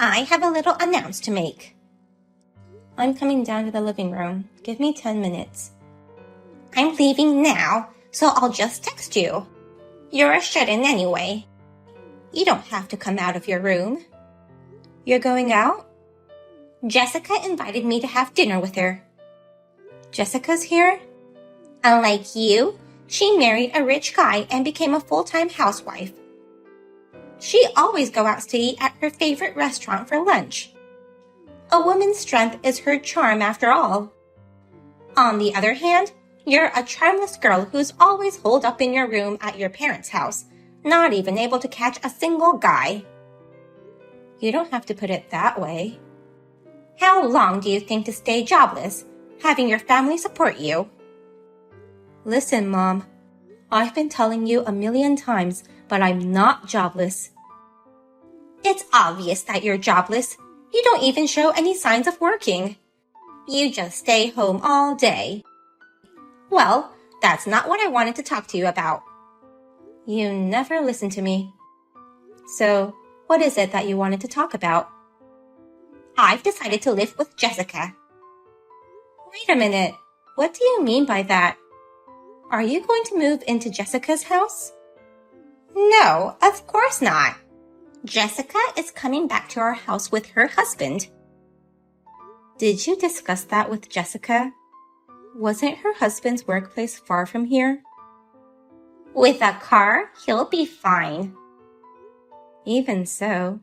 I have a little announce to make. I'm coming down to the living room. Give me 10 minutes. I'm leaving now, so I'll just text you. You're a shut-in anyway. You don't have to come out of your room. You're going out? Jessica invited me to have dinner with her. Jessica's here? Unlike you, she married a rich guy and became a full-time housewife. She always goes out to eat at her favorite restaurant for lunch. A woman's strength is her charm after all. On the other hand, you're a charmless girl who's always holed up in your room at your parents' house, not even able to catch a single guy. You don't have to put it that way. How long do you think to stay jobless, having your family support you? Listen, Mom. I've been telling you a million times, but I'm not jobless. It's obvious that you're jobless. You don't even show any signs of working. You just stay home all day. Well, that's not what I wanted to talk to you about. You never listen to me. So, what is it that you wanted to talk about? I've decided to live with Jessica. Wait a minute. What do you mean by that? Are you going to move into Jessica's house? No, of course not. Jessica is coming back to our house with her husband. Did you discuss that with Jessica? Wasn't her husband's workplace far from here? With a car, he'll be fine. Even so.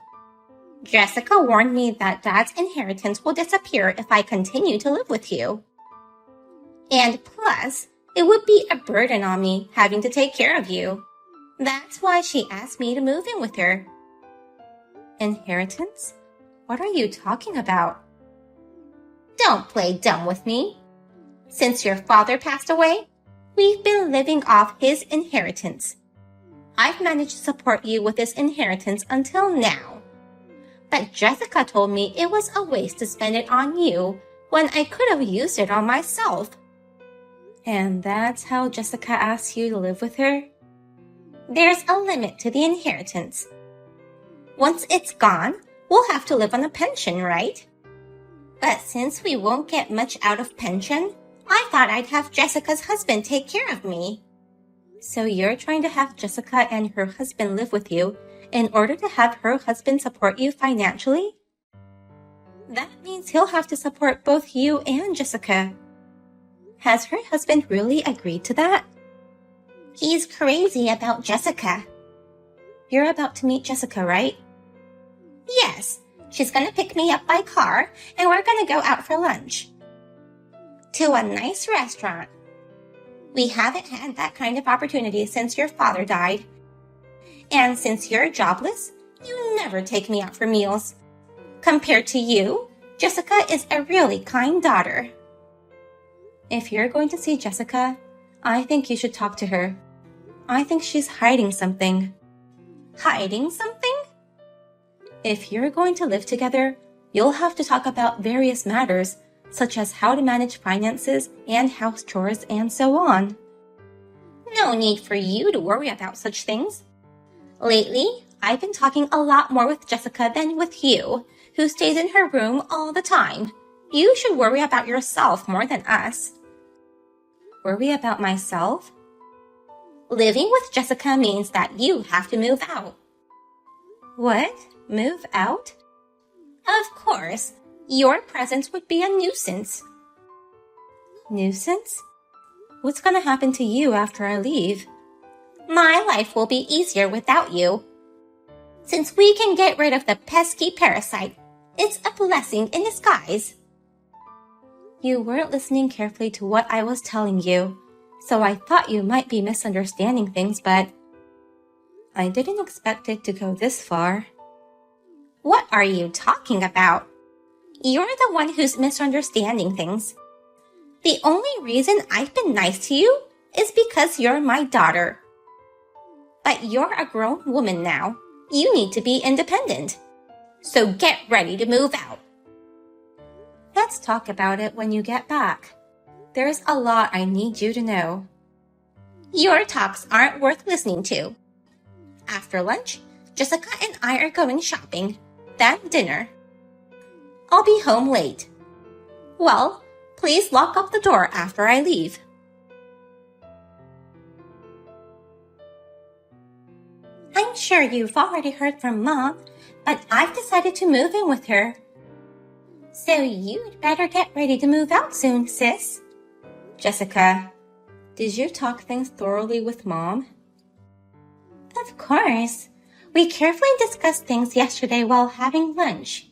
Jessica warned me that Dad's inheritance will disappear if I continue to live with you. And plus, it would be a burden on me having to take care of you. That's why she asked me to move in with her. Inheritance? What are you talking about? Don't play dumb with me. Since your father passed away, we've been living off his inheritance. I've managed to support you with this inheritance until now. But Jessica told me it was a waste to spend it on you when I could have used it on myself. And that's how Jessica asked you to live with her? There's a limit to the inheritance. Once it's gone, we'll have to live on a pension, right? But since we won't get much out of pension, I thought I'd have Jessica's husband take care of me. So you're trying to have Jessica and her husband live with you in order to have her husband support you financially? That means he'll have to support both you and Jessica. Has her husband really agreed to that? He's crazy about Jessica. You're about to meet Jessica, right? Yes, she's gonna pick me up by car and we're gonna go out for lunch. To a nice restaurant. We haven't had that kind of opportunity since your father died. And since you're jobless, you never take me out for meals. Compared to you, Jessica is a really kind daughter. If you're going to see Jessica, I think you should talk to her. I think she's hiding something. Hiding something? If you're going to live together, you'll have to talk about various matters, such as how to manage finances and house chores and so on. No need for you to worry about such things. Lately, I've been talking a lot more with Jessica than with you, who stays in her room all the time. You should worry about yourself more than us. Worry about myself? Living with Jessica means that you have to move out. What? Move out? Of course. Your presence would be a nuisance. Nuisance? What's gonna happen to you after I leave? My life will be easier without you. Since we can get rid of the pesky parasite, it's a blessing in disguise. You weren't listening carefully to what I was telling you, so I thought you might be misunderstanding things, but I didn't expect it to go this far. What are you talking about? You're the one who's misunderstanding things. The only reason I've been nice to you is because you're my daughter. But you're a grown woman now. You need to be independent. So get ready to move out. Let's talk about it when you get back. There's a lot I need you to know. Your talks aren't worth listening to. After lunch, Jessica and I are going shopping. than dinner. I'll be home late. Well, please lock up the door after I leave. I'm sure you've already heard from Mom, but I've decided to move in with her. So you'd better get ready to move out soon, sis. Jessica, did you talk things thoroughly with Mom? Of course. We carefully discussed things yesterday while having lunch.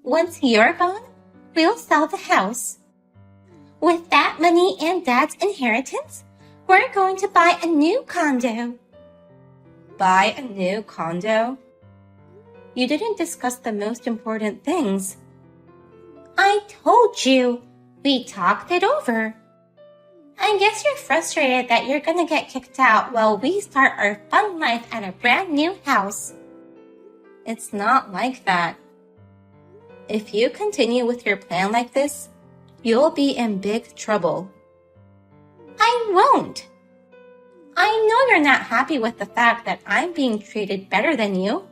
Once you're gone, we'll sell the house. With that money and Dad's inheritance, we're going to buy a new condo. Buy a new condo? You didn't discuss the most important things. I told you. We talked it over. I guess you're frustrated that you're gonna get kicked out while we start our fun life at a brand new house. It's not like that. If you continue with your plan like this, you'll be in big trouble. I won't. I know you're not happy with the fact that I'm being treated better than you,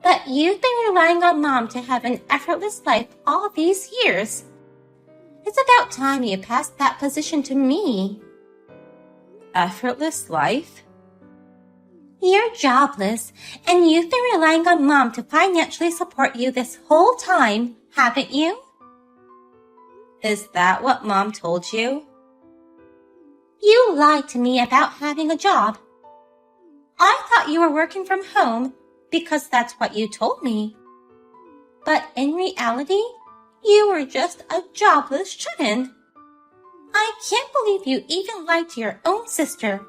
but you've been relying on Mom to have an effortless life all these years. It's about time you passed that position to me. Effortless life? You're jobless, and you've been relying on Mom to financially support you this whole time, haven't you? Is that what Mom told you? You lied to me about having a job. I thought you were working from home because that's what you told me. But in reality, you were just a jobless shut-in. I can't believe you even lied to your own sister.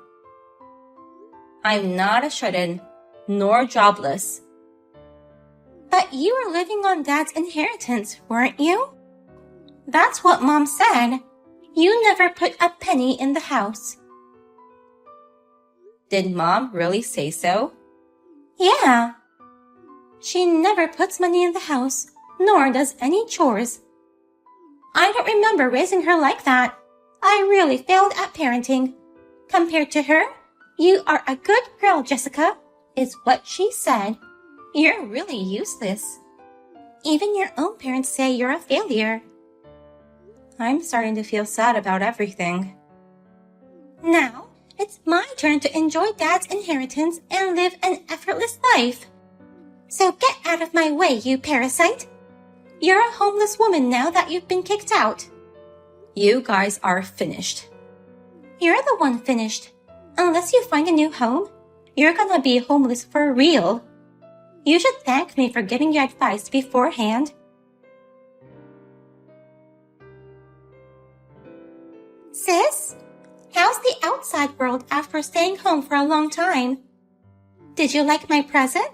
I'm not a shut-in, nor jobless. But you were living on Dad's inheritance, weren't you? That's what Mom said. You never put a penny in the house. Did Mom really say so? Yeah. She never puts money in the house, nor does any chores. I don't remember raising her like that. I really failed at parenting. Compared to her, you are a good girl, Jessica, is what she said. You're really useless. Even your own parents say you're a failure. I'm starting to feel sad about everything. Now, it's my turn to enjoy Dad's inheritance and live an effortless life. So get out of my way, you parasite. You're a homeless woman now that you've been kicked out. You guys are finished. You're the one finished. Unless you find a new home, you're gonna be homeless for real. You should thank me for giving you advice beforehand. Sis, how's the outside world after staying home for a long time? Did you like my present?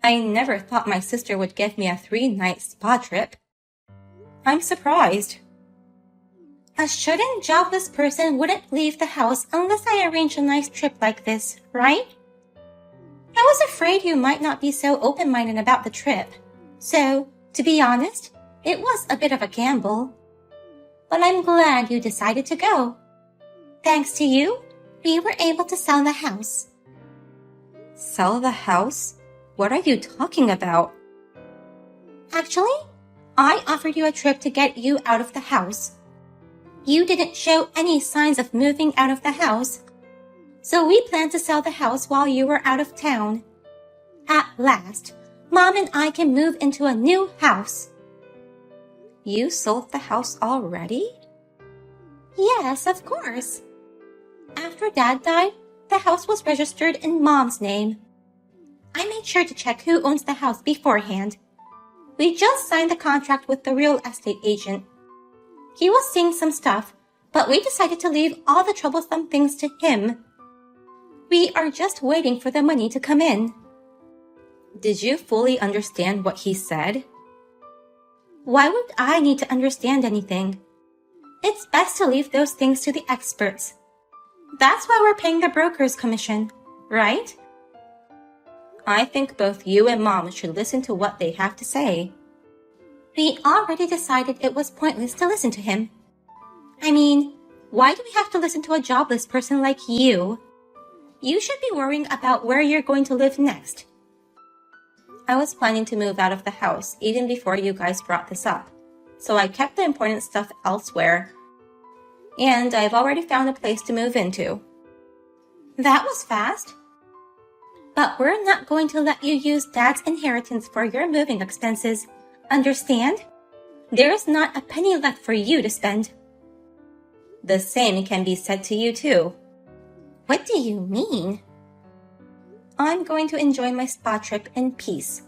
I never thought my sister would give me a 3-night spa trip. I'm surprised. A shut-in jobless person wouldn't leave the house unless I arranged a nice trip like this, right? I was afraid you might not be so open-minded about the trip. So, to be honest, it was a bit of a gamble. But I'm glad you decided to go. Thanks to you, we were able to sell the house. Sell the house? What are you talking about? Actually, I offered you a trip to get you out of the house. You didn't show any signs of moving out of the house. So we planned to sell the house while you were out of town. At last, Mom and I can move into a new house. You sold the house already? Yes, of course. After Dad died, the house was registered in Mom's name. I made sure to check who owns the house beforehand. We just signed the contract with the real estate agent. He was seeing some stuff, but we decided to leave all the troublesome things to him. We are just waiting for the money to come in. Did you fully understand what he said? Why would I need to understand anything? It's best to leave those things to the experts. That's why we're paying the broker's commission, right? I think both you and Mom should listen to what they have to say. We already decided it was pointless to listen to him. I mean, why do we have to listen to a jobless person like you? You should be worrying about where you're going to live next. I was planning to move out of the house even before you guys brought this up, so I kept the important stuff elsewhere. And I've already found a place to move into. That was fast. But we're not going to let you use Dad's inheritance for your moving expenses. Understand? There's not a penny left for you to spend. The same can be said to you too. What do you mean? I'm going to enjoy my spa trip in peace.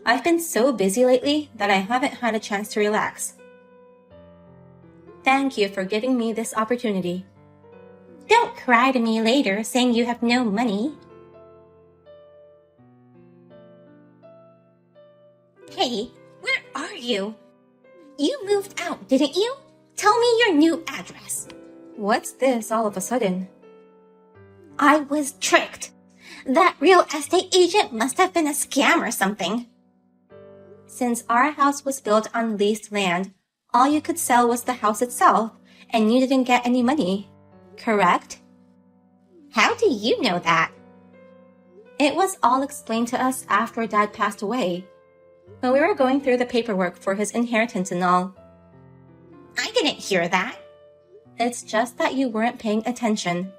I've been so busy lately that I haven't had a chance to relax. Thank you for giving me this opportunity. Don't cry to me later saying you have no money. Hey, where are you? You moved out, didn't you? Tell me your new address. What's this all of a sudden? I was tricked. That real estate agent must have been a scam or something. Since our house was built on leased land, all you could sell was the house itself, and you didn't get any money, correct? How do you know that? It was all explained to us after Dad passed away, when we were going through the paperwork for his inheritance and all. I didn't hear that. It's just that you weren't paying attention.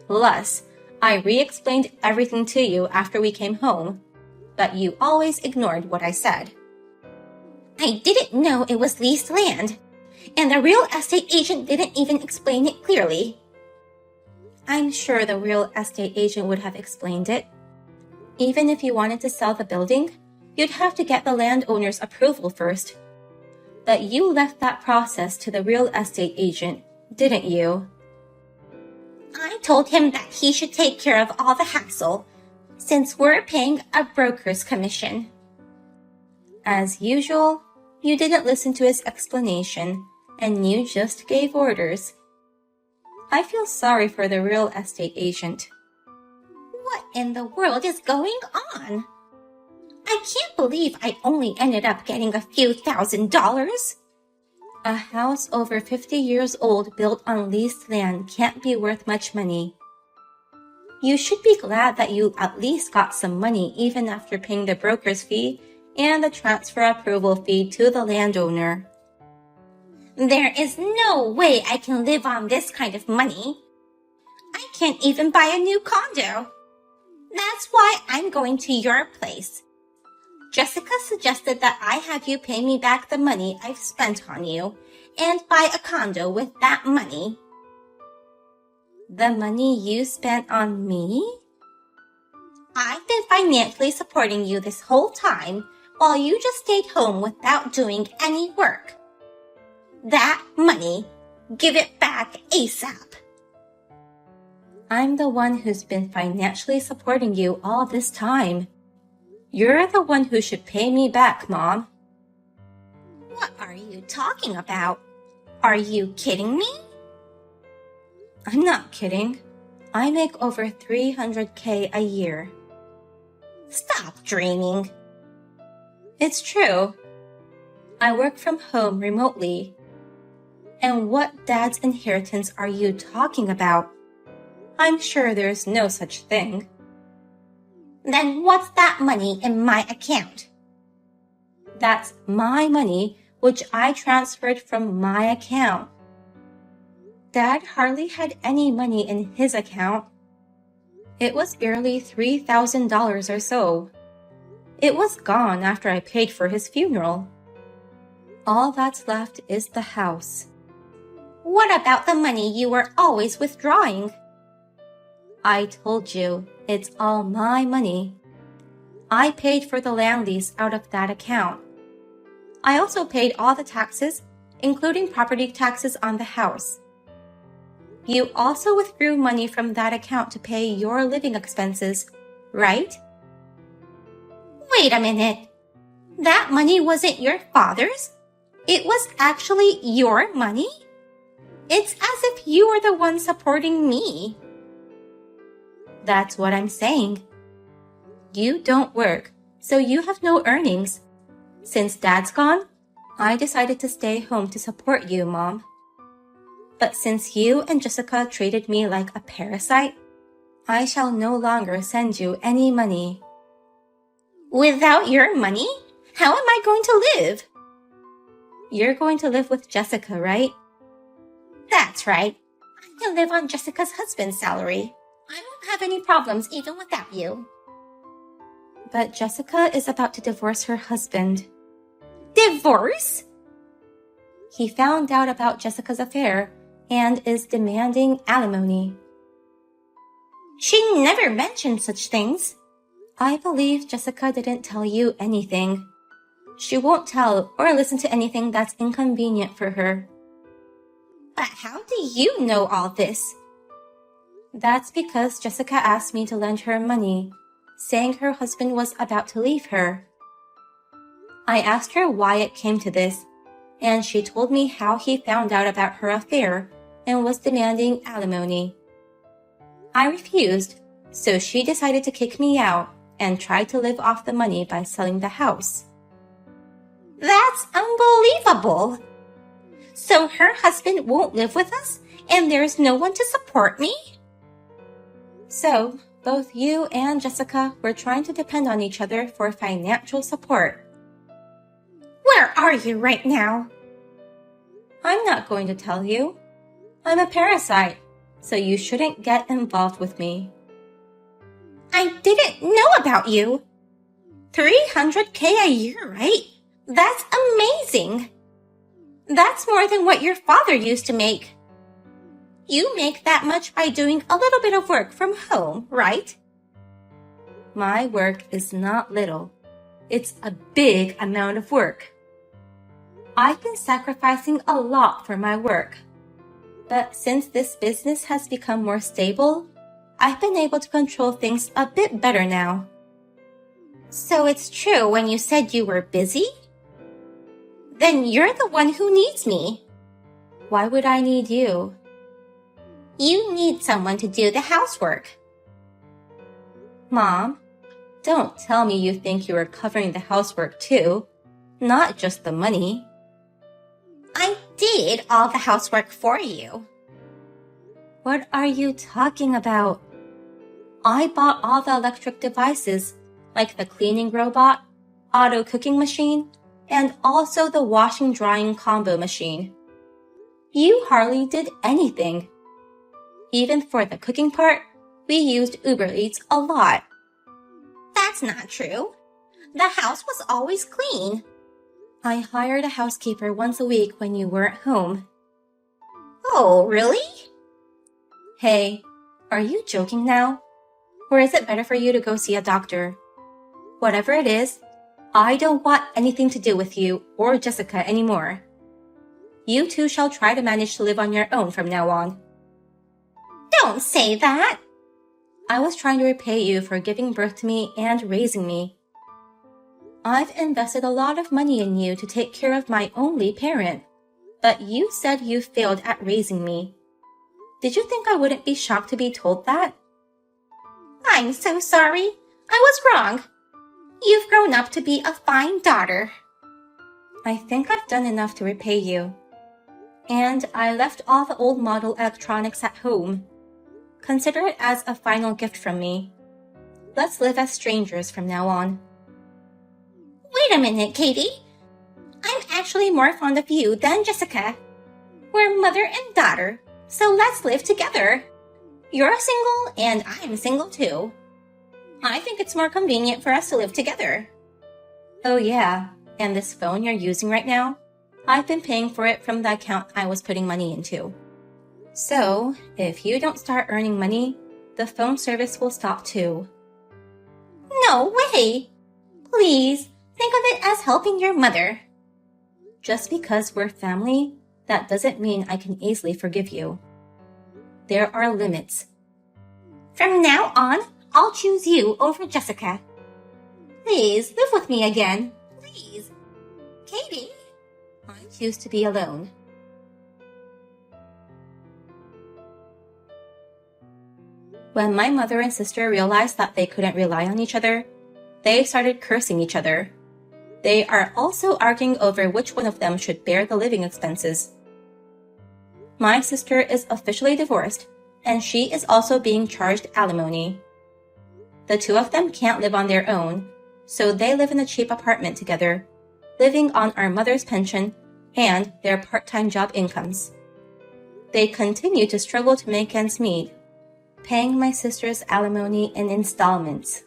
Plus, I re-explained everything to you after we came home, but you always ignored what I said. I didn't know it was leased land, and the real estate agent didn't even explain it clearly. I'm sure the real estate agent would have explained it. Even if you wanted to sell the building, you'd have to get the landowner's approval first. But you left that process to the real estate agent, didn't you? I told him that he should take care of all the hassle, since we're paying a broker's commission. As usual, you didn't listen to his explanation, and you just gave orders. I feel sorry for the real estate agent. What in the world is going on? I can't believe I only ended up getting a few $1,000s. A house over 50 years old built on leased land can't be worth much money. You should be glad that you at least got some money even after paying the broker's fee and the transfer approval fee to the landowner. There is no way I can live on this kind of money. I can't even buy a new condo. That's why I'm going to your place. Jessica suggested that I have you pay me back the money I've spent on you and buy a condo with that money. The money you spent on me? I've been financially supporting you this whole time while you just stayed home without doing any work. That money, give it back ASAP. I'm the one who's been financially supporting you all this time. You're the one who should pay me back, Mom. What are you talking about? Are you kidding me? I'm not kidding. I make over $300K a year. Stop dreaming. It's true. I work from home remotely. And what Dad's inheritance are you talking about? I'm sure there's no such thing. Then what's that money in my account? That's my money, which I transferred from my account. Dad hardly had any money in his account. It was barely $3,000 or so. It was gone after I paid for his funeral. All that's left is the house. What about the money you were always withdrawing? I told you, it's all my money. I paid for the land lease out of that account. I also paid all the taxes, including property taxes on the house. You also withdrew money from that account to pay your living expenses, right? Wait a minute. That money wasn't your father's? It was actually your money? It's as if you were the one supporting me. That's what I'm saying. You don't work, so you have no earnings. Since Dad's gone, I decided to stay home to support you, Mom. But since you and Jessica treated me like a parasite, I shall no longer send you any money. Without your money, how am I going to live? You're going to live with Jessica, right? That's right. I can live on Jessica's husband's salary. I won't have any problems even without you. But Jessica is about to divorce her husband. Divorce? He found out about Jessica's affair and is demanding alimony. She never mentioned such things. I believe Jessica didn't tell you anything. She won't tell or listen to anything that's inconvenient for her. But how do you know all this? That's because Jessica asked me to lend her money, saying her husband was about to leave her. I asked her why it came to this, and she told me how he found out about her affair and was demanding alimony. I refused, so she decided to kick me out and tried to live off the money by selling the house. That's unbelievable! So her husband won't live with us and there's no one to support me? So, both you and Jessica were trying to depend on each other for financial support. Where are you right now? I'm not going to tell you. I'm a parasite, so you shouldn't get involved with me. I didn't know about you. $300K a year, right? That's amazing. That's more than what your father used to make. You make that much by doing a little bit of work from home, right? My work is not little. It's a big amount of work. I've been sacrificing a lot for my work. But since this business has become more stable, I've been able to control things a bit better now. So it's true when you said you were busy? Then you're the one who needs me. Why would I need you? You need someone to do the housework. Mom, don't tell me you think you are covering the housework too, not just the money. I did all the housework for you. What are you talking about? I bought all the electric devices, like the cleaning robot, auto cooking machine, and also the washing drying combo machine. You hardly did anything. Even for the cooking part, we used Uber Eats a lot. That's not true. The house was always clean. I hired a housekeeper once a week when you weren't home. Oh, really? Hey, are you joking now? Or is it better for you to go see a doctor? Whatever it is, I don't want anything to do with you or Jessica anymore. You two shall try to manage to live on your own from now on. Don't say that! I was trying to repay you for giving birth to me and raising me. I've invested a lot of money in you to take care of my only parent, but you said you failed at raising me. Did you think I wouldn't be shocked to be told that? I'm so sorry. I was wrong. You've grown up to be a fine daughter. I think I've done enough to repay you. And I left all the old model electronics at home. Consider it as a final gift from me. Let's live as strangers from now on. Wait a minute, Katie. I'm actually more fond of you than Jessica. We're mother and daughter, so let's live together. You're single and I'm single too. I think it's more convenient for us to live together. Oh yeah, and this phone you're using right now? I've been paying for it from the account I was putting money into. So, if you don't start earning money, the phone service will stop too. No way! Please, think of it as helping your mother. Just because we're family, that doesn't mean I can easily forgive you. There are limits. From now on, I'll choose you over Jessica. Please, live with me again. Please. Katie, I choose to be alone. When my mother and sister realized that they couldn't rely on each other, they started cursing each other. They are also arguing over which one of them should bear the living expenses. My sister is officially divorced, and she is also being charged alimony. The two of them can't live on their own, so they live in a cheap apartment together, living on our mother's pension and their part-time job incomes. They continue to struggle to make ends meet, paying my sister's alimony in installments.